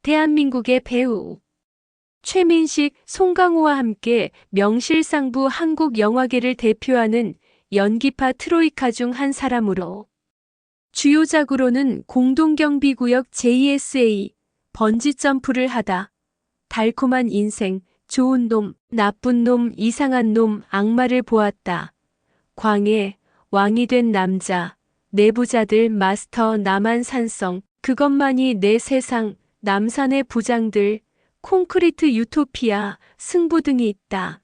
대한민국의 배우 최민식, 송강호와 함께 명실상부 한국 영화계를 대표하는 연기파 트로이카 중 한 사람으로 주요작으로는 공동경비구역 JSA, 번지점프를 하다, 달콤한 인생, 좋은 놈, 나쁜 놈, 이상한 놈, 악마를 보았다, 광해, 왕이 된 남자, 내부자들, 마스터, 남한산성, 그것만이 내 세상, 남산의 부장들, 콘크리트 유토피아, 승부 등이 있다.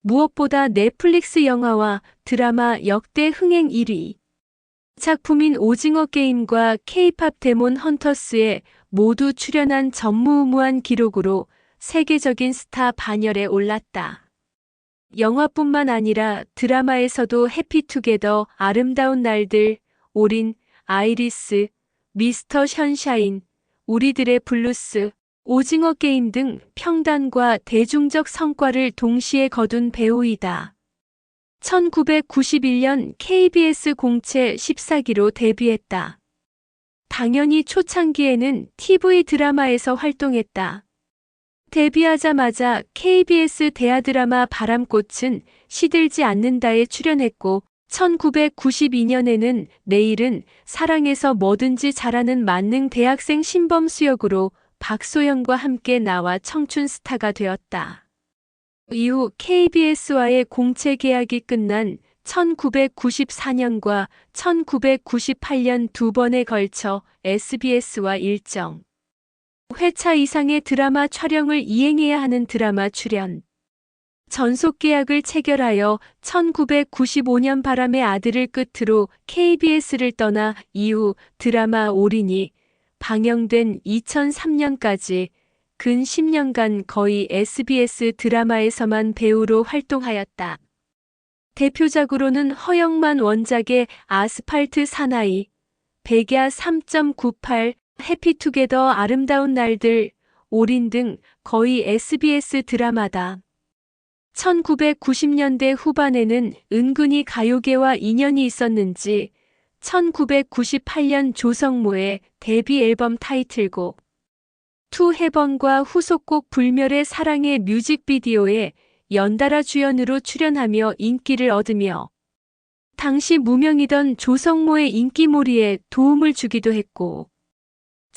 무엇보다 넷플릭스 영화와 드라마 역대 흥행 1위. 작품인 오징어 게임과 K-팝 데몬 헌터스에 모두 출연한 전무후무한 기록으로 세계적인 스타 반열에 올랐다. 영화뿐만 아니라 드라마에서도 해피투게더, 아름다운 날들, 올인, 아이리스, 미스터 션샤인, 우리들의 블루스, 오징어 게임 등 평단과 대중적 성과를 동시에 거둔 배우이다. 1991년 KBS 공채 14기로 데뷔했다. 당연히 초창기에는 TV 드라마에서 활동했다. 데뷔하자마자 KBS 대하드라마 바람꽃은 시들지 않는다에 출연했고 1992년에는 내일은 사랑해서 뭐든지 잘하는 만능 대학생 신범수 역으로 박소연과 함께 나와 청춘 스타가 되었다. 이후 KBS와의 공채 계약이 끝난 1994년과 1998년 두 번에 걸쳐 SBS와 일정 회차 이상의 드라마 촬영을 이행해야 하는 드라마 출연. 전속 계약을 체결하여 1995년 바람의 아들을 끝으로 KBS를 떠나 이후 드라마 올인이 방영된 2003년까지 근 10년간 거의 SBS 드라마에서만 배우로 활동하였다. 대표작으로는 허영만 원작의 아스팔트 사나이, 백야 3.98, 해피투게더, 아름다운 날들, 올인 등 거의 SBS 드라마다. 1990년대 후반에는 은근히 가요계와 인연이 있었는지 1998년 조성모의 데뷔 앨범 타이틀곡 투 헤번과 후속곡 불멸의 사랑의 뮤직비디오에 연달아 주연으로 출연하며 인기를 얻으며 당시 무명이던 조성모의 인기몰이에 도움을 주기도 했고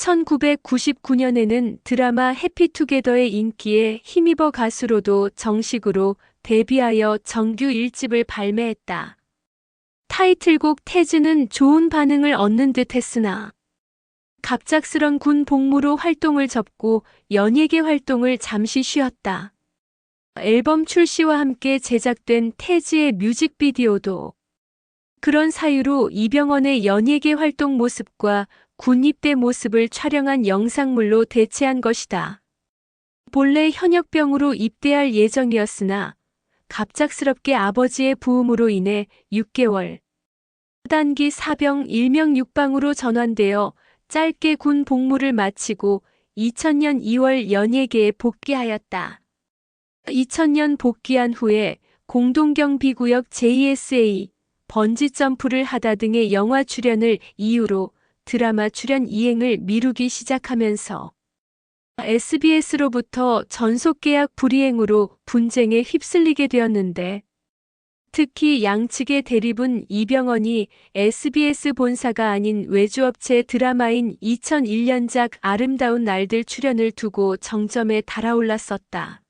1999년에는 드라마 해피투게더의 인기에 힘입어 가수로도 정식으로 데뷔하여 정규 1집을 발매했다. 타이틀곡 태즈는 좋은 반응을 얻는 듯 했으나 갑작스런 군 복무로 활동을 접고 연예계 활동을 잠시 쉬었다. 앨범 출시와 함께 제작된 태즈의 뮤직비디오도 그런 사유로 이병헌의 연예계 활동 모습과 군 입대 모습을 촬영한 영상물로 대체한 것이다. 본래 현역병으로 입대할 예정이었으나 갑작스럽게 아버지의 부음으로 인해 6개월 단기 사병 일명 육방으로 전환되어 짧게 군 복무를 마치고 2000년 2월 연예계에 복귀하였다. 2000년 복귀한 후에 공동경비구역 JSA, 번지점프를 하다 등의 영화 출연을 이유로 드라마 출연 이행을 미루기 시작하면서 SBS로부터 전속계약 불이행으로 분쟁에 휩쓸리게 되었는데 특히 양측의 대립은 이병헌이 SBS 본사가 아닌 외주업체 드라마인 2001년작 아름다운 날들 출연을 두고 정점에 달아올랐었다.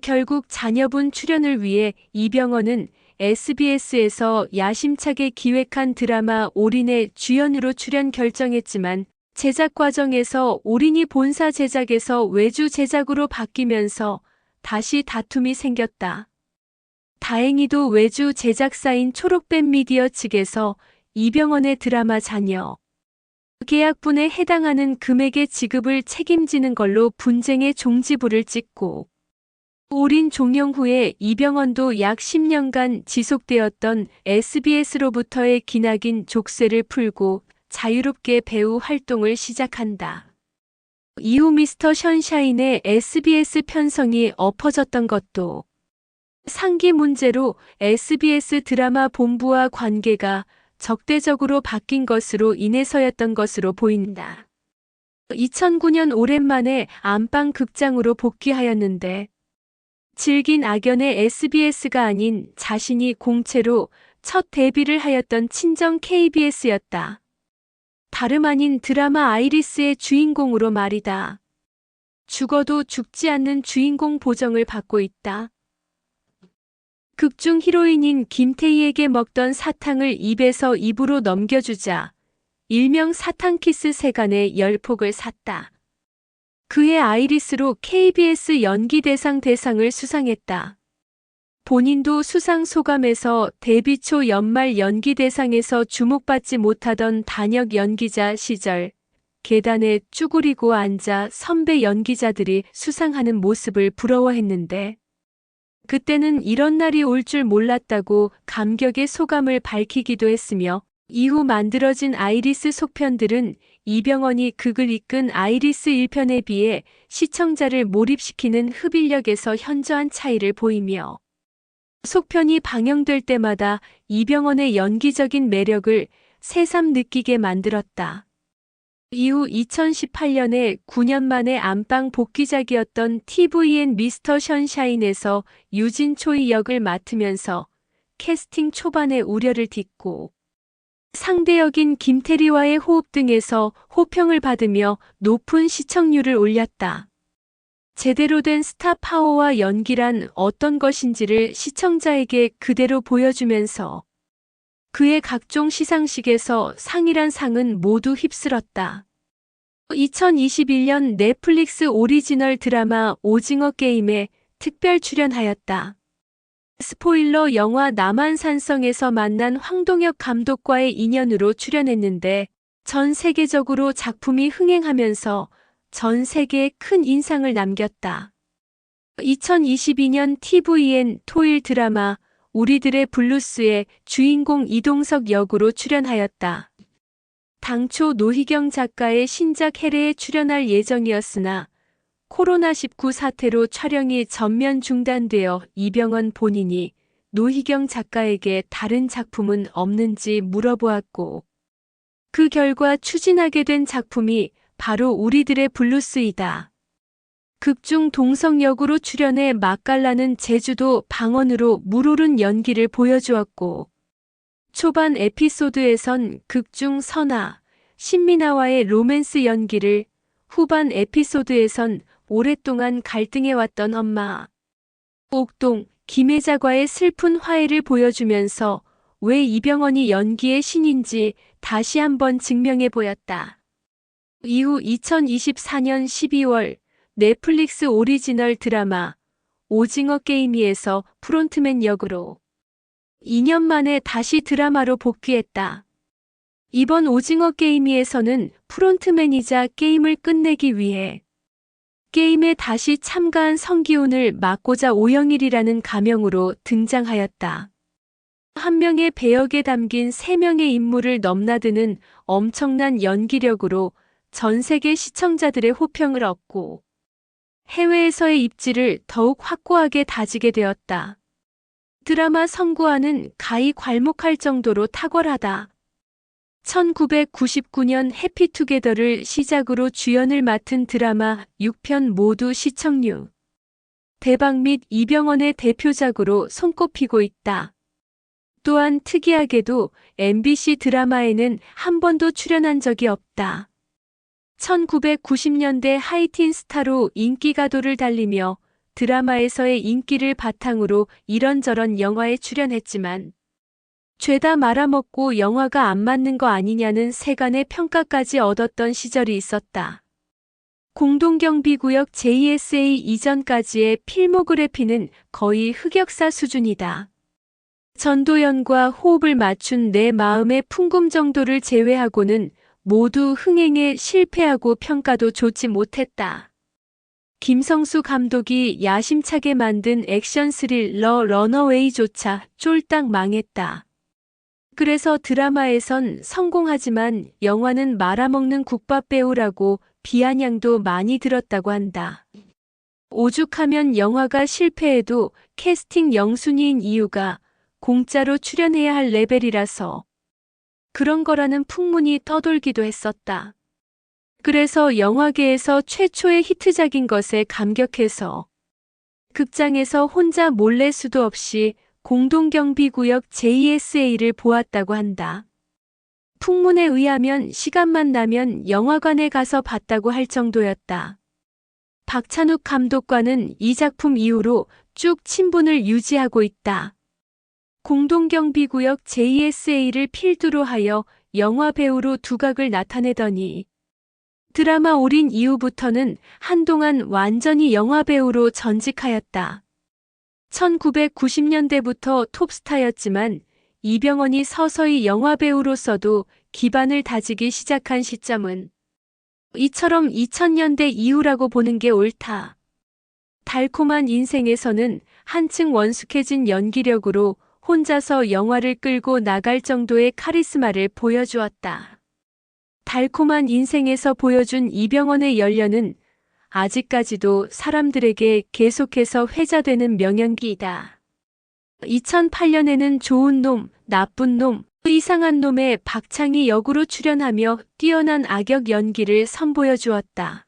결국 자녀분 출연을 위해 이병헌은 SBS에서 야심차게 기획한 드라마 올인의 주연으로 출연 결정했지만 제작 과정에서 올인이 본사 제작에서 외주 제작으로 바뀌면서 다시 다툼이 생겼다. 다행히도 외주 제작사인 초록뱀 미디어 측에서 이병헌의 드라마 자녀 계약분에 해당하는 금액의 지급을 책임지는 걸로 분쟁의 종지부를 찍고 올인 종영 후에 이병헌도 약 10년간 지속되었던 SBS로부터의 기나긴 족쇄를 풀고 자유롭게 배우 활동을 시작한다. 이후 미스터 션샤인의 SBS 편성이 엎어졌던 것도 상기 문제로 SBS 드라마 본부와 관계가 적대적으로 바뀐 것으로 인해서였던 것으로 보인다. 2009년 오랜만에 안방 극장으로 복귀하였는데 질긴 악연의 SBS가 아닌 자신이 공채로 첫 데뷔를 하였던 친정 KBS였다. 다름 아닌 드라마 아이리스의 주인공으로 말이다. 죽어도 죽지 않는 주인공 보정을 받고 있다. 극중 히로인인 김태희에게 먹던 사탕을 입에서 입으로 넘겨주자 일명 사탕키스 세간의 열폭을 샀다. 그의 아이리스로 KBS 연기대상 대상을 수상했다. 본인도 수상 소감에서 데뷔 초 연말 연기대상에서 주목받지 못하던 단역 연기자 시절 계단에 쭈그리고 앉아 선배 연기자들이 수상하는 모습을 부러워했는데 그때는 이런 날이 올 줄 몰랐다고 감격의 소감을 밝히기도 했으며 이후 만들어진 아이리스 속편들은 이병헌이 극을 이끈 아이리스 1편에 비해 시청자를 몰입시키는 흡입력에서 현저한 차이를 보이며 속편이 방영될 때마다 이병헌의 연기적인 매력을 새삼 느끼게 만들었다. 이후 2018년에 9년 만에 안방 복귀작이었던 TVN 미스터 션샤인에서 유진 초이 역을 맡으면서 캐스팅 초반의 우려를 딛고 상대 역인 김태리와의 호흡 등에서 호평을 받으며 높은 시청률을 올렸다. 제대로 된 스타 파워와 연기란 어떤 것인지를 시청자에게 그대로 보여주면서 그의 각종 시상식에서 상이란 상은 모두 휩쓸었다. 2021년 넷플릭스 오리지널 드라마 오징어 게임에 특별 출연하였다. 스포일러 영화 남한산성에서 만난 황동혁 감독과의 인연으로 출연했는데 전 세계적으로 작품이 흥행하면서 전 세계에 큰 인상을 남겼다. 2022년 TVN 토일 드라마 우리들의 블루스의 주인공 이동석 역으로 출연하였다. 당초 노희경 작가의 신작 해례에 출연할 예정이었으나 코로나19 사태로 촬영이 전면 중단되어 이병헌 본인이 노희경 작가에게 다른 작품은 없는지 물어보았고 그 결과 추진하게 된 작품이 바로 우리들의 블루스이다. 극중 동석 역으로 출연해 맛깔나는 제주도 방언으로 물오른 연기를 보여주었고 초반 에피소드에선 극중 선아, 신민아와의 로맨스 연기를 후반 에피소드에선 오랫동안 갈등해왔던 엄마 옥동, 김혜자과의 슬픈 화해를 보여주면서 왜 이병헌이 연기의 신인지 다시 한번 증명해 보였다. 이후 2024년 12월 넷플릭스 오리지널 드라마 오징어 게임이에서 프론트맨 역으로 2년 만에 다시 드라마로 복귀했다. 이번 오징어 게임이에서는 프론트맨이자 게임을 끝내기 위해 게임에 다시 참가한 성기훈을 맡고자 오영일이라는 가명으로 등장하였다. 한 명의 배역에 담긴 3명의 인물을 넘나드는 엄청난 연기력으로 전 세계 시청자들의 호평을 얻고 해외에서의 입지를 더욱 확고하게 다지게 되었다. 드라마 성구와는 가히 괄목할 정도로 탁월하다. 1999년 해피투게더를 시작으로 주연을 맡은 드라마 6편 모두 시청률 대박 및 이병헌의 대표작으로 손꼽히고 있다. 또한 특이하게도 MBC 드라마에는 한 번도 출연한 적이 없다. 1990년대 하이틴 스타로 인기가도를 달리며 드라마에서의 인기를 바탕으로 이런저런 영화에 출연했지만 죄다 말아먹고 영화가 안 맞는 거 아니냐는 세간의 평가까지 얻었던 시절이 있었다. 공동경비구역 JSA 이전까지의 필모그래피는 거의 흑역사 수준이다. 전도연과 호흡을 맞춘 내 마음의 풍금 정도를 제외하고는 모두 흥행에 실패하고 평가도 좋지 못했다. 김성수 감독이 야심차게 만든 액션 스릴러 런어웨이조차 쫄딱 망했다. 그래서 드라마에선 성공하지만 영화는 말아먹는 국밥 배우라고 비아냥도 많이 들었다고 한다. 오죽하면 영화가 실패해도 캐스팅 영순위인 이유가 공짜로 출연해야 할 레벨이라서 그런 거라는 풍문이 떠돌기도 했었다. 그래서 영화계에서 최초의 히트작인 것에 감격해서 극장에서 혼자 몰래 수도 없이 공동경비구역 JSA를 보았다고 한다. 풍문에 의하면 시간만 나면 영화관에 가서 봤다고 할 정도였다. 박찬욱 감독과는 이 작품 이후로 쭉 친분을 유지하고 있다. 공동경비구역 JSA를 필두로 하여 영화 배우로 두각을 나타내더니 드라마 올인 이후부터는 한동안 완전히 영화 배우로 전직하였다. 1990년대부터 톱스타였지만 이병헌이 서서히 영화 배우로서도 기반을 다지기 시작한 시점은 이처럼 2000년대 이후라고 보는 게 옳다. 달콤한 인생에서는 한층 원숙해진 연기력으로 혼자서 영화를 끌고 나갈 정도의 카리스마를 보여주었다. 달콤한 인생에서 보여준 이병헌의 연륜은 아직까지도 사람들에게 계속해서 회자되는 명연기이다. 2008년에는 좋은 놈, 나쁜 놈, 이상한 놈의 박창희 역으로 출연하며 뛰어난 악역 연기를 선보여주었다.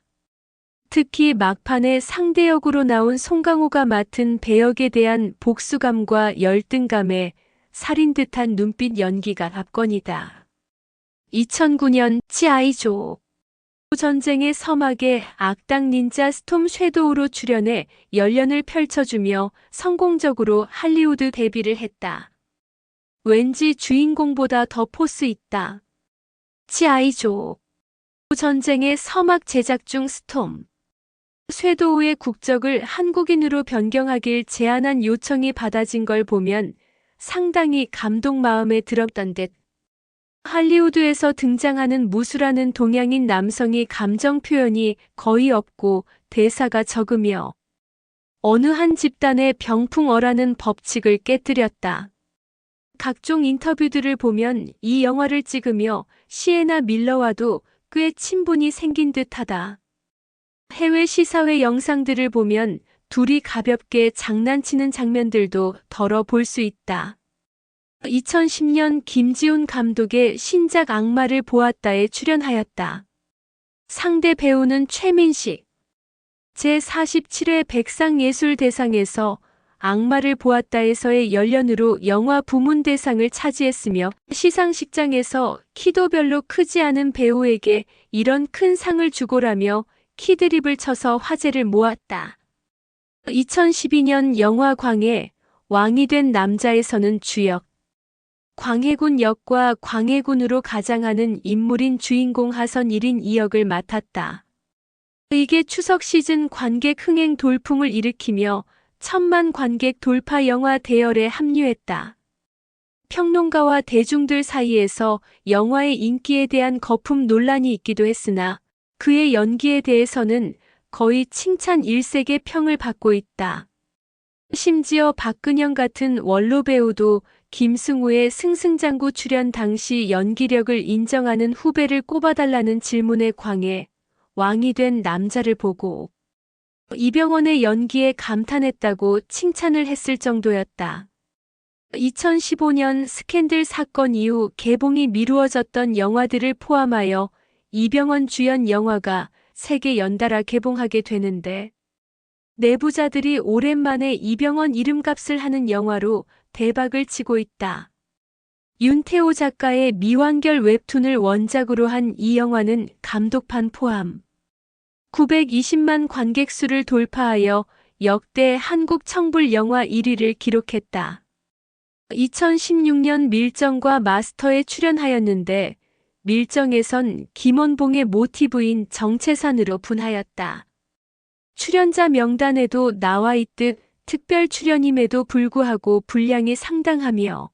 특히 막판에 상대 역으로 나온 송강호가 맡은 배역에 대한 복수감과 열등감에 살인 듯한 눈빛 연기가 압권이다. 2009년 치아이조 전쟁의 서막에 악당 닌자 스톰 섀도우로 출연해 열연을 펼쳐주며 성공적으로 할리우드 데뷔를 했다. 왠지 주인공보다 더 포스 있다. 치아이조 전쟁의 서막 제작 중 스톰 섀도우의 국적을 한국인으로 변경하길 제안한 요청이 받아진 걸 보면 상당히 감동 마음에 들었던 듯. 할리우드에서 등장하는 무수라는 동양인 남성이 감정 표현이 거의 없고 대사가 적으며 어느 한 집단의 병풍어라는 법칙을 깨뜨렸다. 각종 인터뷰들을 보면 이 영화를 찍으며 시에나 밀러와도 꽤 친분이 생긴 듯하다. 해외 시사회 영상들을 보면 둘이 가볍게 장난치는 장면들도 덜어 볼 수 있다. 2010년 김지훈 감독의 신작 악마를 보았다에 출연하였다. 상대 배우는 최민식. 제47회 백상예술대상에서 악마를 보았다에서의 열연으로 영화 부문대상을 차지했으며 시상식장에서 키도 별로 크지 않은 배우에게 이런 큰 상을 주고라며 키드립을 쳐서 화제를 모았다. 2012년 영화 광해, 왕이 된 남자에서는 주역 광해군 역과 광해군으로 가장하는 인물인 주인공 하선 1인 2역을 맡았다. 이게 추석 시즌 관객 흥행 돌풍을 일으키며 1000만 관객 돌파 영화 대열에 합류했다. 평론가와 대중들 사이에서 영화의 인기에 대한 거품 논란이 있기도 했으나 그의 연기에 대해서는 거의 칭찬 일색의 평을 받고 있다. 심지어 박근영 같은 원로 배우도 김승우의 승승장구 출연 당시 연기력을 인정하는 후배를 꼽아달라는 질문에 광해 왕이 된 남자를 보고 이병헌의 연기에 감탄했다고 칭찬을 했을 정도였다. 2015년 스캔들 사건 이후 개봉이 미루어졌던 영화들을 포함하여 이병헌 주연 영화가 3개 연달아 개봉하게 되는데 내부자들이 오랜만에 이병헌 이름값을 하는 영화로 대박을 치고 있다. 윤태호 작가의 미완결 웹툰을 원작으로 한 이 영화는 감독판 포함 920만 관객 수를 돌파하여 역대 한국 청불 영화 1위를 기록했다. 2016년 밀정과 마스터에 출연하였는데 밀정에선 김원봉의 모티브인 정체산으로 분하였다. 출연자 명단에도 나와 있듯 특별 출연임에도 불구하고 분량이 상당하며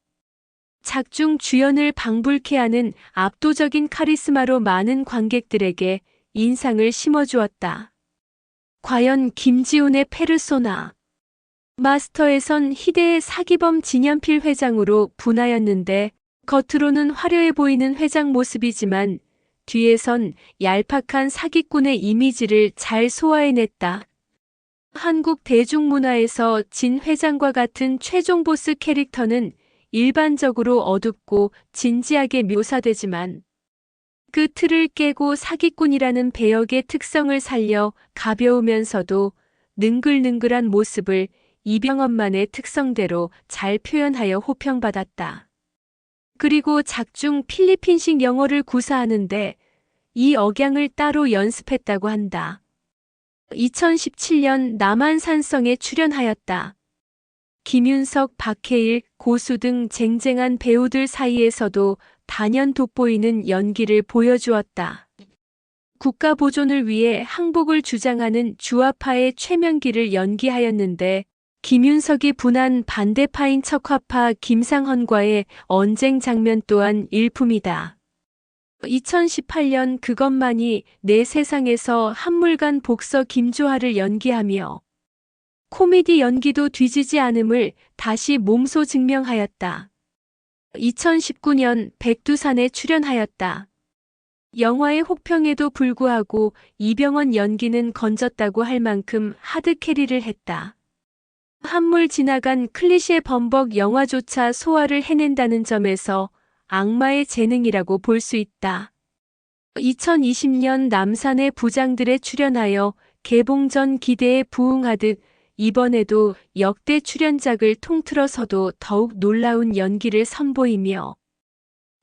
작중 주연을 방불케 하는 압도적인 카리스마로 많은 관객들에게 인상을 심어주었다. 과연 김지훈의 페르소나 마스터에선 희대의 사기범 진연필 회장으로 분하였는데 겉으로는 화려해 보이는 회장 모습이지만 뒤에선 얄팍한 사기꾼의 이미지를 잘 소화해냈다. 한국 대중문화에서 진 회장과 같은 최종 보스 캐릭터는 일반적으로 어둡고 진지하게 묘사되지만 그 틀을 깨고 사기꾼이라는 배역의 특성을 살려 가벼우면서도 능글능글한 모습을 이병헌만의 특성대로 잘 표현하여 호평받았다. 그리고 작중 필리핀식 영어를 구사하는데 이 억양을 따로 연습했다고 한다. 2017년 남한산성에 출연하였다. 김윤석, 박해일, 고수 등 쟁쟁한 배우들 사이에서도 단연 돋보이는 연기를 보여주었다. 국가 보존을 위해 항복을 주장하는 주화파의 최명기를 연기하였는데 김윤석이 분한 반대파인 척화파 김상헌과의 언쟁 장면 또한 일품이다. 2018년 그것만이 내 세상에서 한물간 복서 김조하를 연기하며 코미디 연기도 뒤지지 않음을 다시 몸소 증명하였다. 2019년 백두산에 출연하였다. 영화의 혹평에도 불구하고 이병헌 연기는 건졌다고 할 만큼 하드캐리를 했다. 한물 지나간 클리셰 범벅 영화조차 소화를 해낸다는 점에서 악마의 재능이라고 볼 수 있다. 2020년 남산의 부장들에 출연하여 개봉 전 기대에 부응하듯 이번에도 역대 출연작을 통틀어서도 더욱 놀라운 연기를 선보이며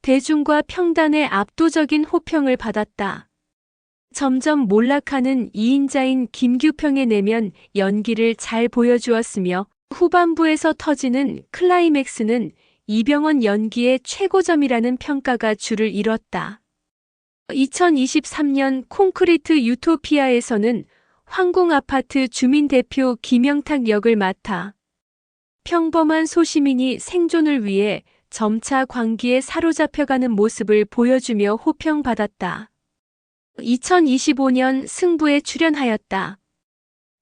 대중과 평단의 압도적인 호평을 받았다. 점점 몰락하는 2인자인 김규평의 내면 연기를 잘 보여주었으며 후반부에서 터지는 클라이맥스는 이병헌 연기의 최고점이라는 평가가 줄을 이뤘다. 2023년 콘크리트 유토피아에서는 황궁아파트 주민대표 김영탁 역을 맡아 평범한 소시민이 생존을 위해 점차 광기에 사로잡혀가는 모습을 보여주며 호평받았다. 2025년 승부에 출연하였다.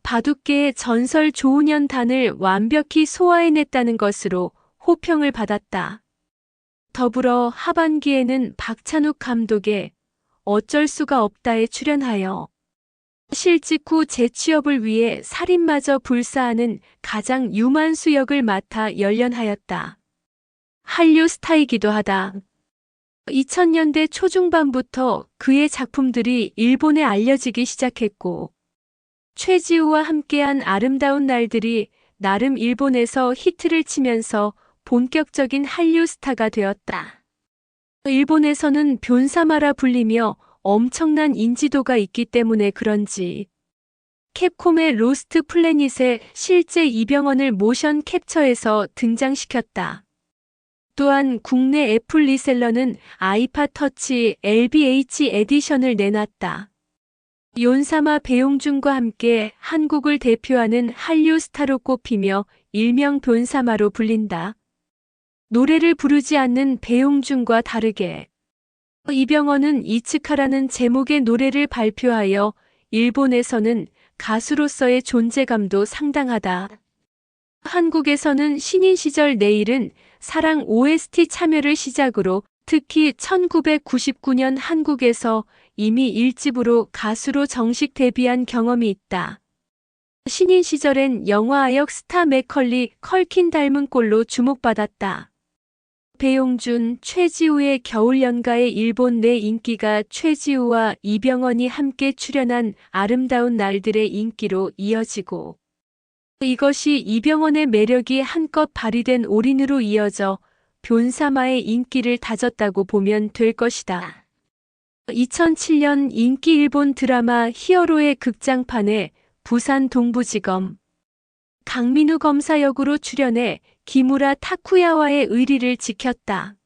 바둑계의 전설 조훈현단을 완벽히 소화해냈다는 것으로 호평을 받았다. 더불어 하반기에는 박찬욱 감독의 어쩔 수가 없다에 출연하여 실직 후 재취업을 위해 살인마저 불사하는 가장 유만수 역을 맡아 열연하였다. 한류 스타이기도 하다. 2000년대 초중반부터 그의 작품들이 일본에 알려지기 시작했고 최지우와 함께한 아름다운 날들이 나름 일본에서 히트를 치면서 본격적인 한류 스타가 되었다. 일본에서는 변사마라 불리며 엄청난 인지도가 있기 때문에 그런지 캡콤의 로스트 플래닛에 실제 이병헌을 모션 캡처해서 등장시켰다. 또한 국내 애플 리셀러는 아이팟 터치 LBH 에디션을 내놨다. 윤사마 배용준과 함께 한국을 대표하는 한류 스타로 꼽히며 일명 변사마로 불린다. 노래를 부르지 않는 배용준과 다르게 이병헌은 이츠카라는 제목의 노래를 발표하여 일본에서는 가수로서의 존재감도 상당하다. 한국에서는 신인 시절 내일은 사랑 OST 참여를 시작으로 특히 1999년 한국에서 이미 1집으로 가수로 정식 데뷔한 경험이 있다. 신인 시절엔 영화 아역 스타 맥컬리 컬킨 닮은 꼴로 주목받았다. 배용준, 최지우의 겨울연가의 일본 내 인기가 최지우와 이병헌이 함께 출연한 아름다운 날들의 인기로 이어지고 이것이 이병헌의 매력이 한껏 발휘된 올인으로 이어져 변사마의 인기를 다졌다고 보면 될 것이다. 2007년 인기 일본 드라마 히어로의 극장판에 부산 동부지검 강민우 검사 역으로 출연해 기무라 타쿠야와의 의리를 지켰다.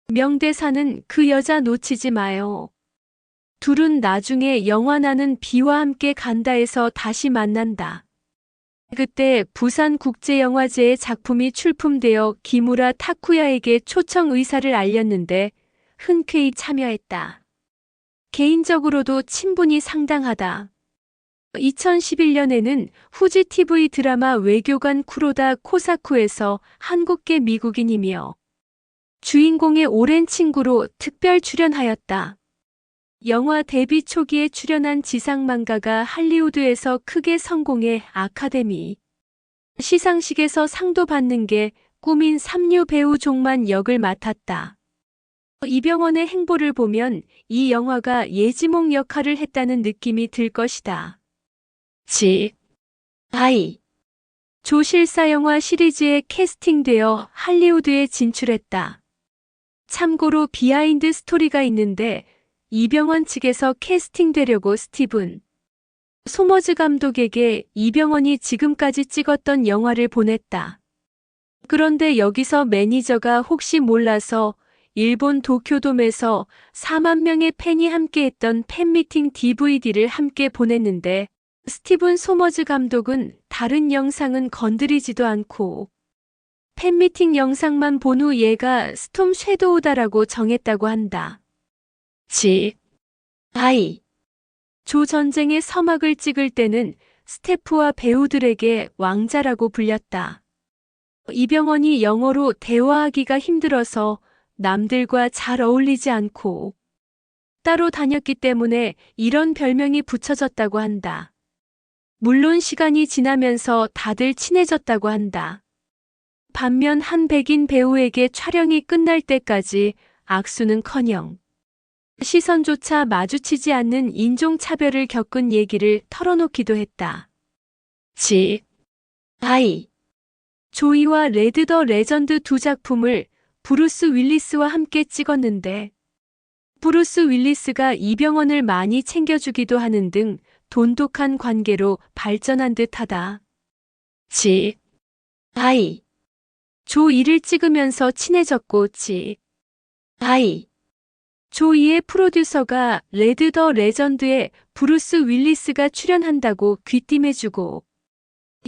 명대사는 그 여자 놓치지 마요. 둘은 나중에 영화 나는 비와 함께 간다에서 다시 만난다. 그때 부산국제영화제의 작품이 출품되어 기무라 타쿠야에게 초청 의사를 알렸는데 흔쾌히 참여했다. 개인적으로도 친분이 상당하다. 2011년에는 후지 TV 드라마 외교관 쿠로다 코사쿠에서 한국계 미국인이며 주인공의 오랜 친구로 특별 출연하였다. 영화 데뷔 초기에 출연한 지상망가가 할리우드에서 크게 성공해 아카데미 시상식에서 상도 받는 게 꿈인 삼류 배우 종만 역을 맡았다. 이병헌의 행보를 보면 이 영화가 예지몽 역할을 했다는 느낌이 들 것이다. 조실사 영화 시리즈에 캐스팅되어 할리우드에 진출했다. 참고로 비하인드 스토리가 있는데 이병헌 측에서 캐스팅되려고 스티븐 소머즈 감독에게 이병헌이 지금까지 찍었던 영화를 보냈다. 그런데 여기서 매니저가 혹시 몰라서 일본 도쿄돔에서 4만 명의 팬이 함께했던 팬미팅 DVD를 함께 보냈는데 스티븐 소머즈 감독은 다른 영상은 건드리지도 않고 팬미팅 영상만 본 후 얘가 스톰 섀도우다라고 정했다고 한다. 조 전쟁의 서막을 찍을 때는 스태프와 배우들에게 왕자라고 불렸다. 이병헌이 영어로 대화하기가 힘들어서 남들과 잘 어울리지 않고 따로 다녔기 때문에 이런 별명이 붙여졌다고 한다. 물론 시간이 지나면서 다들 친해졌다고 한다. 반면 한 백인 배우에게 촬영이 끝날 때까지 악수는커녕 시선조차 마주치지 않는 인종차별을 겪은 얘기를 털어놓기도 했다. 조이와 레드 더 레전드 두 작품을 브루스 윌리스와 함께 찍었는데 브루스 윌리스가 이병헌을 많이 챙겨주기도 하는 등 돈독한 관계로 발전한 듯하다. 조 2를 찍으면서 친해졌고 조 2의 프로듀서가 레드 더 레전드에 브루스 윌리스가 출연한다고 귀띔해주고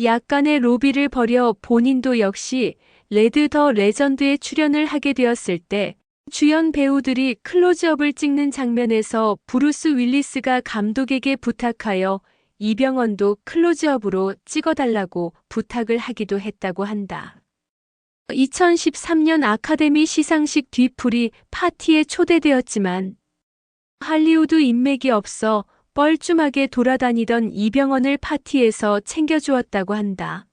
약간의 로비를 벌여 본인도 역시 레드 더 레전드에 출연을 하게 되었을 때 주연 배우들이 클로즈업을 찍는 장면에서 브루스 윌리스가 감독에게 부탁하여 이병헌도 클로즈업으로 찍어달라고 부탁을 하기도 했다고 한다. 2013년 아카데미 시상식 뒤풀이 파티에 초대되었지만 할리우드 인맥이 없어 뻘쭘하게 돌아다니던 이병헌을 파티에서 챙겨주었다고 한다.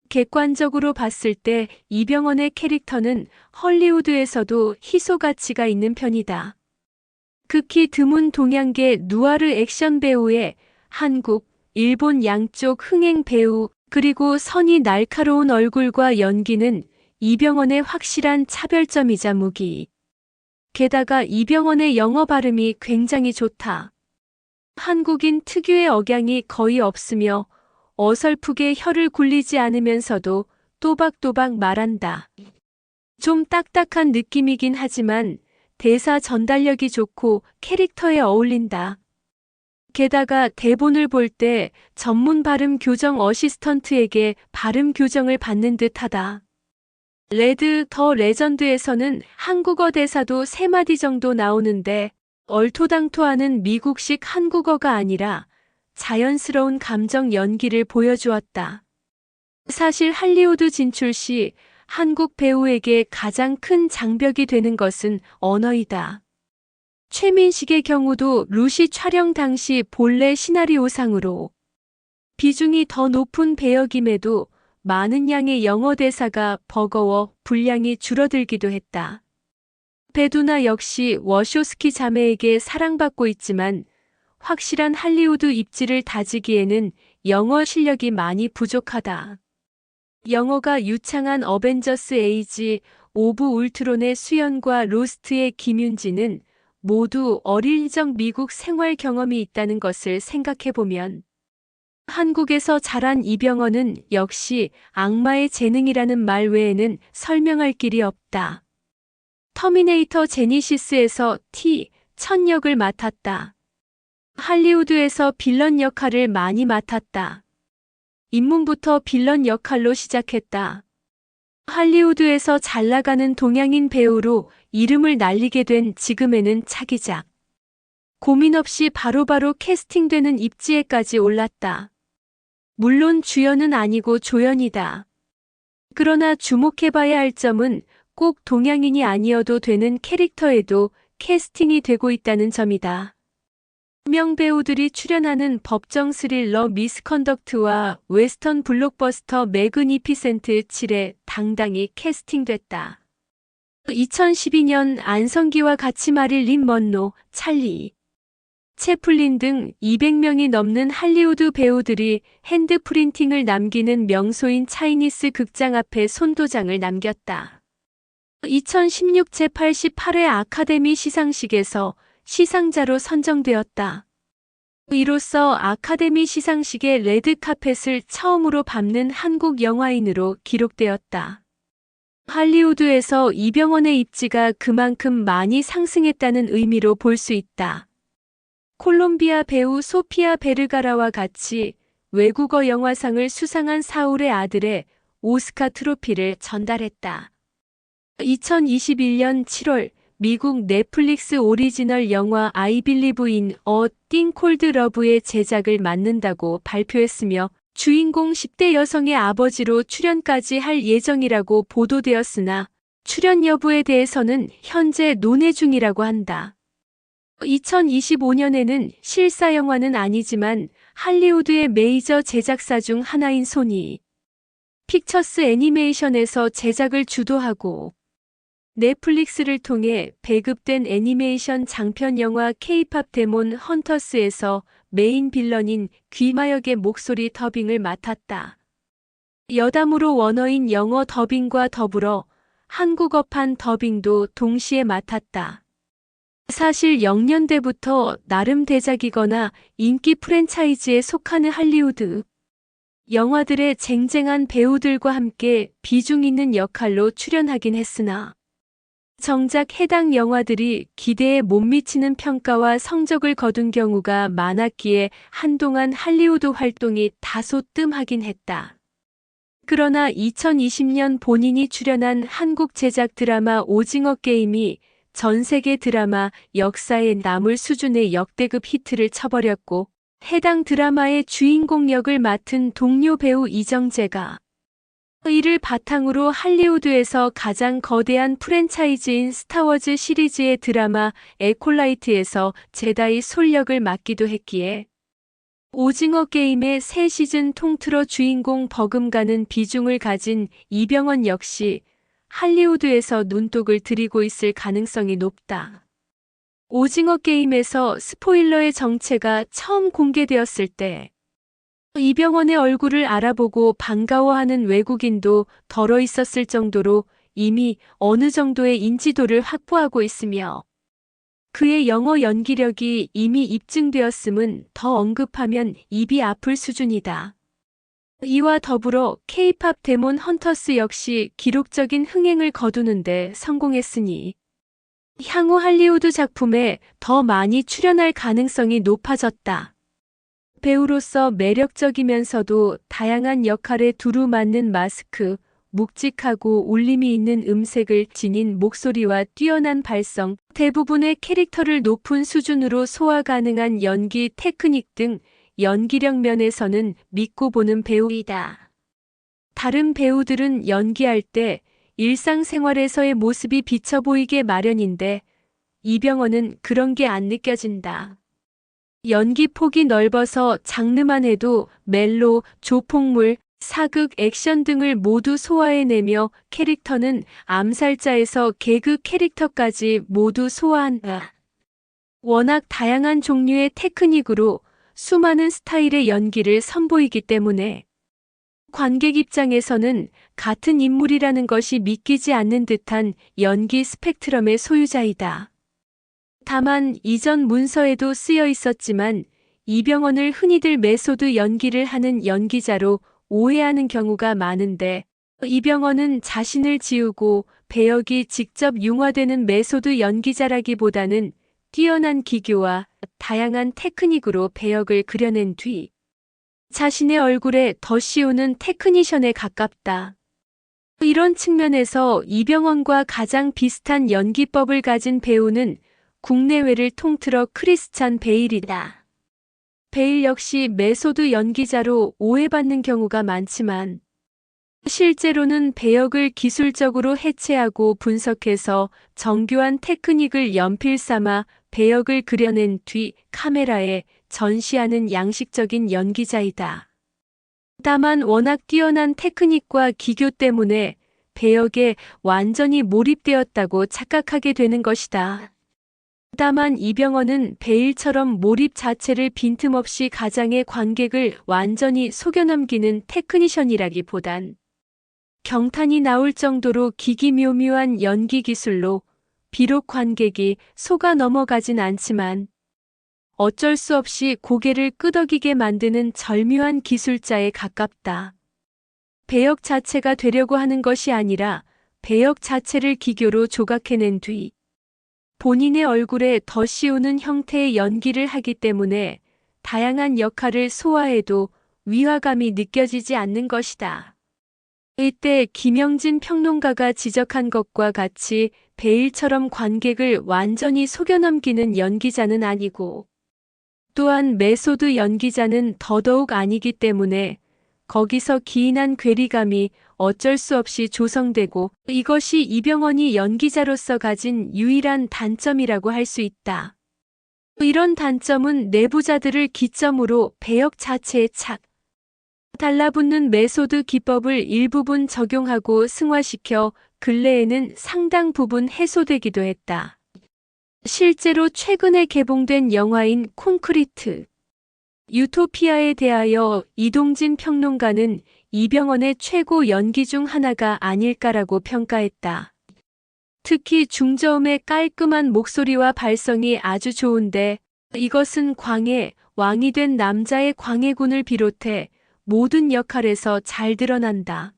객관적으로 봤을 때 이병헌의 캐릭터는 헐리우드에서도 희소 가치가 있는 편이다. 극히 드문 동양계 누아르 액션 배우에 한국, 일본 양쪽 흥행 배우 그리고 선이 날카로운 얼굴과 연기는 이병헌의 확실한 차별점이자 무기. 게다가 이병헌의 영어 발음이 굉장히 좋다. 한국인 특유의 억양이 거의 없으며 어설프게 혀를 굴리지 않으면서도 또박또박 말한다. 좀 딱딱한 느낌이긴 하지만 대사 전달력이 좋고 캐릭터에 어울린다. 게다가 대본을 볼 때 전문 발음 교정 어시스턴트에게 발음 교정을 받는 듯하다. 레드 더 레전드에서는 한국어 대사도 3마디 정도 나오는데 얼토당토하는 미국식 한국어가 아니라 자연스러운 감정 연기를 보여주었다. 사실 할리우드 진출 시 한국 배우에게 가장 큰 장벽이 되는 것은 언어이다. 최민식의 경우도 루시 촬영 당시 본래 시나리오상으로 비중이 더 높은 배역임에도 많은 양의 영어 대사가 버거워 분량이 줄어들기도 했다. 베두나 역시 워쇼스키 자매에게 사랑받고 있지만 확실한 할리우드 입지를 다지기에는 영어 실력이 많이 부족하다. 영어가 유창한 어벤져스 에이지 오브 울트론의 수연과 로스트의 김윤지는 모두 어릴 적 미국 생활 경험이 있다는 것을 생각해보면 한국에서 자란 이병헌은 역시 악마의 재능이라는 말 외에는 설명할 길이 없다. 터미네이터 제니시스에서 T-1000 역을 맡았다. 할리우드에서 빌런 역할을 많이 맡았다. 입문부터 빌런 역할로 시작했다. 할리우드에서 잘나가는 동양인 배우로 이름을 날리게 된 지금에는 차기작. 고민 없이 바로바로 캐스팅되는 입지에까지 올랐다. 물론 주연은 아니고 조연이다. 그러나 주목해봐야 할 점은 꼭 동양인이 아니어도 되는 캐릭터에도 캐스팅이 되고 있다는 점이다. 명배우들이 출연하는 법정 스릴러 미스컨덕트와 웨스턴 블록버스터 매그니피센트 7에 당당히 캐스팅됐다. 2012년 안성기와 같이 마릴린 먼로, 찰리 채플린 등 200명이 넘는 할리우드 배우들이 핸드 프린팅을 남기는 명소인 차이니스 극장 앞에 손도장을 남겼다. 2016 제88회 아카데미 시상식에서 시상자로 선정되었다. 이로써 아카데미 시상식의 레드카펫을 처음으로 밟는 한국 영화인으로 기록되었다. 할리우드에서 이병헌의 입지가 그만큼 많이 상승했다는 의미로 볼 수 있다. 콜롬비아 배우 소피아 베르가라와 같이 외국어 영화상을 수상한 사울의 아들의 오스카 트로피를 전달했다. 2021년 7월 미국 넷플릭스 오리지널 영화 I Believe in a Thing Called Love의 제작을 맡는다고 발표했으며 주인공 10대 여성의 아버지로 출연까지 할 예정이라고 보도되었으나 출연 여부에 대해서는 현재 논의 중이라고 한다. 2025년에는 실사 영화는 아니지만 할리우드의 메이저 제작사 중 하나인 소니 픽처스 애니메이션에서 제작을 주도하고 넷플릭스를 통해 배급된 애니메이션 장편 영화 K-팝 데몬 헌터스에서 메인 빌런인 귀마역의 목소리 더빙을 맡았다. 여담으로 원어인 영어 더빙과 더불어 한국어판 더빙도 동시에 맡았다. 사실 0년대부터 나름 대작이거나 인기 프랜차이즈에 속하는 할리우드 영화들의 쟁쟁한 배우들과 함께 비중 있는 역할로 출연하긴 했으나 정작 해당 영화들이 기대에 못 미치는 평가와 성적을 거둔 경우가 많았기에 한동안 할리우드 활동이 다소 뜸하긴 했다. 그러나 2020년 본인이 출연한 한국 제작 드라마 오징어 게임이 전 세계 드라마 역사에 남을 수준의 역대급 히트를 쳐버렸고 해당 드라마의 주인공 역을 맡은 동료 배우 이정재가 이를 바탕으로 할리우드에서 가장 거대한 프랜차이즈인 스타워즈 시리즈의 드라마 에콜라이트에서 제다이 솔 역을 맡기도 했기에 오징어 게임의 새 시즌 통틀어 주인공 버금가는 비중을 가진 이병헌 역시 할리우드에서 눈독을 들이고 있을 가능성이 높다. 오징어 게임에서 스포일러의 정체가 처음 공개되었을 때 이병헌의 얼굴을 알아보고 반가워하는 외국인도 덜어 있었을 정도로 이미 어느 정도의 인지도를 확보하고 있으며 그의 영어 연기력이 이미 입증되었음은 더 언급하면 입이 아플 수준이다. 이와 더불어 K-팝 데몬 헌터스 역시 기록적인 흥행을 거두는데 성공했으니 향후 할리우드 작품에 더 많이 출연할 가능성이 높아졌다. 배우로서 매력적이면서도 다양한 역할에 두루 맞는 마스크, 묵직하고 울림이 있는 음색을 지닌 목소리와 뛰어난 발성, 대부분의 캐릭터를 높은 수준으로 소화 가능한 연기 테크닉 등 연기력 면에서는 믿고 보는 배우이다. 다른 배우들은 연기할 때 일상생활에서의 모습이 비쳐 보이게 마련인데 이병헌은 그런 게 안 느껴진다. 연기 폭이 넓어서 장르만 해도 멜로, 조폭물, 사극, 액션 등을 모두 소화해내며 캐릭터는 암살자에서 개그 캐릭터까지 모두 소화한다. 워낙 다양한 종류의 테크닉으로 수많은 스타일의 연기를 선보이기 때문에 관객 입장에서는 같은 인물이라는 것이 믿기지 않는 듯한 연기 스펙트럼의 소유자이다. 다만 이전 문서에도 쓰여 있었지만 이병헌을 흔히들 메소드 연기를 하는 연기자로 오해하는 경우가 많은데 이병헌은 자신을 지우고 배역이 직접 융화되는 메소드 연기자라기보다는 뛰어난 기교와 다양한 테크닉으로 배역을 그려낸 뒤 자신의 얼굴에 더 씌우는 테크니션에 가깝다. 이런 측면에서 이병헌과 가장 비슷한 연기법을 가진 배우는 국내외를 통틀어 크리스찬 베일이다. 베일 역시 메소드 연기자로 오해받는 경우가 많지만 실제로는 배역을 기술적으로 해체하고 분석해서 정교한 테크닉을 연필 삼아 배역을 그려낸 뒤 카메라에 전시하는 양식적인 연기자이다. 다만 워낙 뛰어난 테크닉과 기교 때문에 배역에 완전히 몰입되었다고 착각하게 되는 것이다. 다만 이병헌은 배일처럼 몰입 자체를 빈틈없이 가장의 관객을 완전히 속여넘기는 테크니션이라기보단 경탄이 나올 정도로 기기묘묘한 연기 기술로 비록 관객이 속아 넘어가진 않지만 어쩔 수 없이 고개를 끄덕이게 만드는 절묘한 기술자에 가깝다. 배역 자체가 되려고 하는 것이 아니라 배역 자체를 기교로 조각해낸 뒤 본인의 얼굴에 더 씌우는 형태의 연기를 하기 때문에 다양한 역할을 소화해도 위화감이 느껴지지 않는 것이다. 이때 김영진 평론가가 지적한 것과 같이 배일처럼 관객을 완전히 속여넘기는 연기자는 아니고 또한 메소드 연기자는 더더욱 아니기 때문에 거기서 기인한 괴리감이 어쩔 수 없이 조성되고 이것이 이병헌이 연기자로서 가진 유일한 단점이라고 할 수 있다. 이런 단점은 내부자들을 기점으로 배역 자체에 착 달라붙는 메소드 기법을 일부분 적용하고 승화시켜 근래에는 상당 부분 해소되기도 했다. 실제로 최근에 개봉된 영화인 콘크리트 유토피아에 대하여 이동진 평론가는 이병헌의 최고 연기 중 하나가 아닐까라고 평가했다. 특히 중저음의 깔끔한 목소리와 발성이 아주 좋은데 이것은 왕이 된 남자의 광해군을 비롯해 모든 역할에서 잘 드러난다.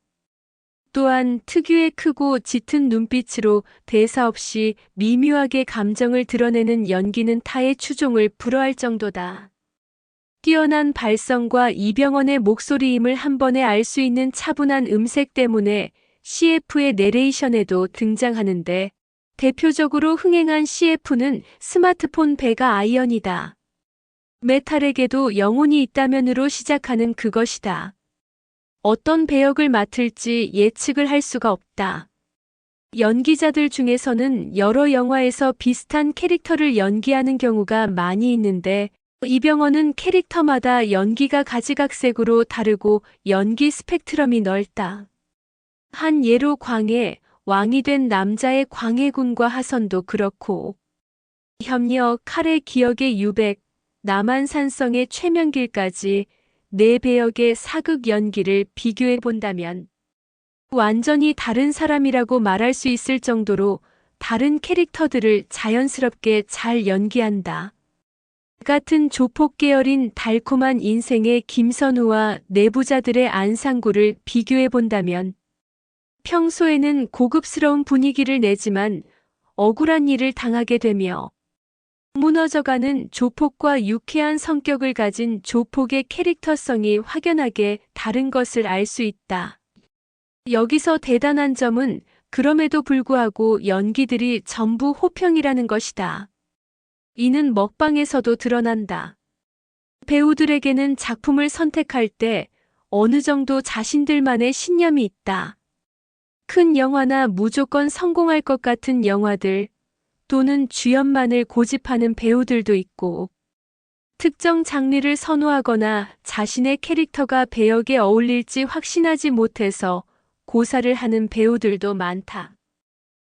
또한 특유의 크고 짙은 눈빛으로 대사 없이 미묘하게 감정을 드러내는 연기는 타의 추종을 불허할 정도다. 뛰어난 발성과 이병헌의 목소리임을 한 번에 알 수 있는 차분한 음색 때문에 CF의 내레이션에도 등장하는데 대표적으로 흥행한 CF는 스마트폰 배가 아이언이다. 메탈에게도 영혼이 있다면으로 시작하는 그것이다. 어떤 배역을 맡을지 예측을 할 수가 없다. 연기자들 중에서는 여러 영화에서 비슷한 캐릭터를 연기하는 경우가 많이 있는데 이병헌은 캐릭터마다 연기가 가지각색으로 다르고 연기 스펙트럼이 넓다. 한 예로 왕이 된 남자의 광해군과 하선도 그렇고 협력, 칼의 기억의 유백, 남한산성의 최명길까지 네 배역의 사극 연기를 비교해 본다면 완전히 다른 사람이라고 말할 수 있을 정도로 다른 캐릭터들을 자연스럽게 잘 연기한다. 같은 조폭 계열인 달콤한 인생의 김선우와 내부자들의 안상구를 비교해 본다면 평소에는 고급스러운 분위기를 내지만 억울한 일을 당하게 되며 무너져가는 조폭과 유쾌한 성격을 가진 조폭의 캐릭터성이 확연하게 다른 것을 알 수 있다. 여기서 대단한 점은 그럼에도 불구하고 연기들이 전부 호평이라는 것이다. 이는 먹방에서도 드러난다. 배우들에게는 작품을 선택할 때 어느 정도 자신들만의 신념이 있다. 큰 영화나 무조건 성공할 것 같은 영화들 또는 주연만을 고집하는 배우들도 있고 특정 장르를 선호하거나 자신의 캐릭터가 배역에 어울릴지 확신하지 못해서 고사를 하는 배우들도 많다.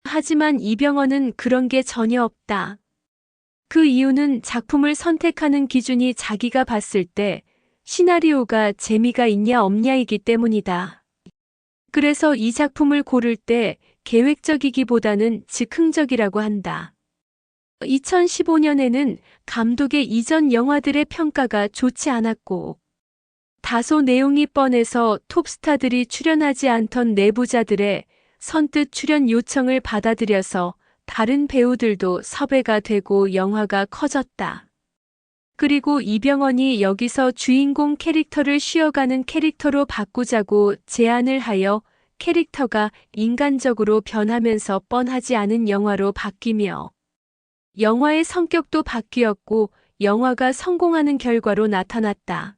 하지만 이병헌은 그런 게 전혀 없다. 그 이유는 작품을 선택하는 기준이 자기가 봤을 때 시나리오가 재미가 있냐 없냐이기 때문이다. 그래서 이 작품을 고를 때 계획적이기보다는 즉흥적이라고 한다. 2015년에는 감독의 이전 영화들의 평가가 좋지 않았고 다소 내용이 뻔해서 톱스타들이 출연하지 않던 내부자들의 선뜻 출연 요청을 받아들여서 다른 배우들도 섭외가 되고 영화가 커졌다. 그리고 이병헌이 여기서 주인공 캐릭터를 쉬어가는 캐릭터로 바꾸자고 제안을 하여 캐릭터가 인간적으로 변하면서 뻔하지 않은 영화로 바뀌며 영화의 성격도 바뀌었고 영화가 성공하는 결과로 나타났다.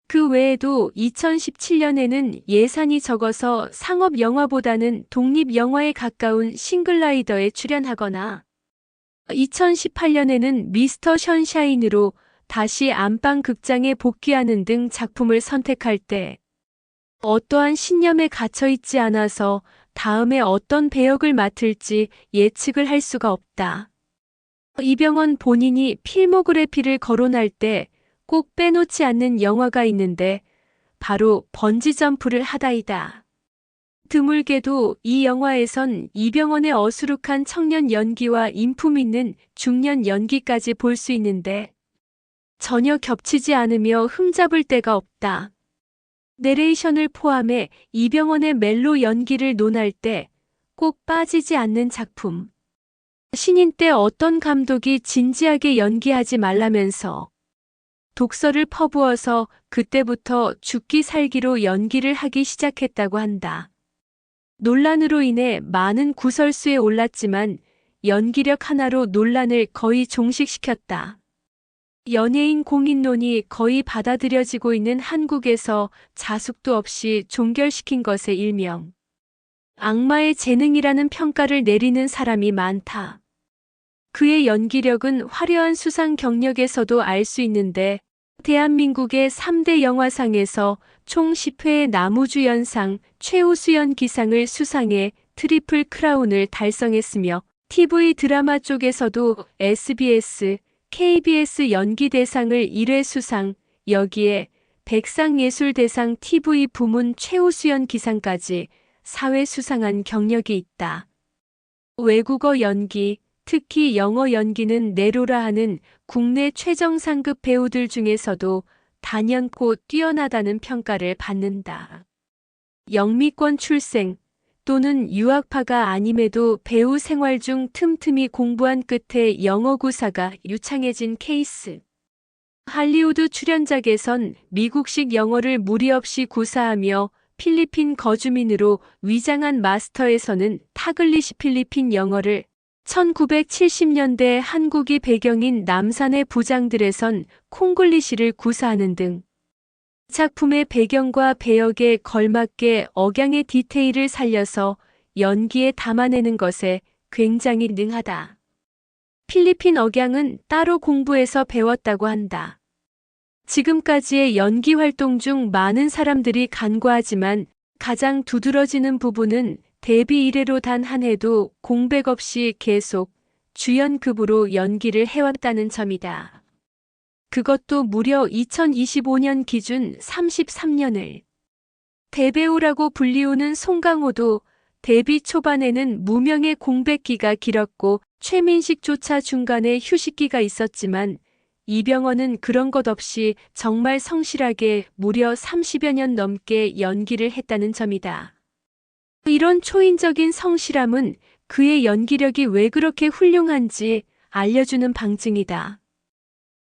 그 외에도 2017년에는 예산이 적어서 상업 영화보다는 독립 영화에 가까운 싱글라이더에 출연하거나 2018년에는 미스터 션샤인으로 다시 안방 극장에 복귀하는 등 작품을 선택할 때 어떠한 신념에 갇혀 있지 않아서 다음에 어떤 배역을 맡을지 예측을 할 수가 없다. 이병헌 본인이 필모그래피를 거론할 때 꼭 빼놓지 않는 영화가 있는데 바로 번지점프를 하다이다. 드물게도 이 영화에선 이병헌의 어수룩한 청년 연기와 인품 있는 중년 연기까지 볼 수 있는데 전혀 겹치지 않으며 흠잡을 데가 없다. 내레이션을 포함해 이병헌의 멜로 연기를 논할 때 꼭 빠지지 않는 작품. 신인 때 어떤 감독이 진지하게 연기하지 말라면서 독서를 퍼부어서 그때부터 죽기 살기로 연기를 하기 시작했다고 한다. 논란으로 인해 많은 구설수에 올랐지만 연기력 하나로 논란을 거의 종식시켰다. 연예인 공인론이 거의 받아들여지고 있는 한국에서 자숙도 없이 종결시킨 것의 일명. 악마의 재능이라는 평가를 내리는 사람이 많다. 그의 연기력은 화려한 수상 경력에서도 알 수 있는데 대한민국의 3대 영화상에서 총 10회의 나무주연상, 최우수연기상을 수상해 트리플 크라운을 달성했으며 TV 드라마 쪽에서도 SBS, KBS 연기대상을 1회 수상, 여기에 백상예술대상 TV 부문 최우수연기상까지 4회 수상한 경력이 있다. 외국어 연기, 특히 영어 연기는 내로라 하는 국내 최정상급 배우들 중에서도 단연코 뛰어나다는 평가를 받는다. 영미권 출생 또는 유학파가 아님에도 배우 생활 중 틈틈이 공부한 끝에 영어 구사가 유창해진 케이스. 할리우드 출연작에선 미국식 영어를 무리 없이 구사하며 필리핀 거주민으로 위장한 마스터에서는 타글리시 필리핀 영어를 1970년대 한국이 배경인 남산의 부장들에선 콩글리시를 구사하는 등 작품의 배경과 배역에 걸맞게 억양의 디테일을 살려서 연기에 담아내는 것에 굉장히 능하다. 필리핀 억양은 따로 공부해서 배웠다고 한다. 지금까지의 연기 활동 중 많은 사람들이 간과하지만 가장 두드러지는 부분은 데뷔 이래로 단 한 해도 공백 없이 계속 주연급으로 연기를 해왔다는 점이다. 그것도 무려 2025년 기준 33년을. 대배우라고 불리우는 송강호도 데뷔 초반에는 무명의 공백기가 길었고 최민식조차 중간에 휴식기가 있었지만 이병헌은 그런 것 없이 정말 성실하게 무려 30여 년 넘게 연기를 했다는 점이다. 이런 초인적인 성실함은 그의 연기력이 왜 그렇게 훌륭한지 알려주는 방증이다.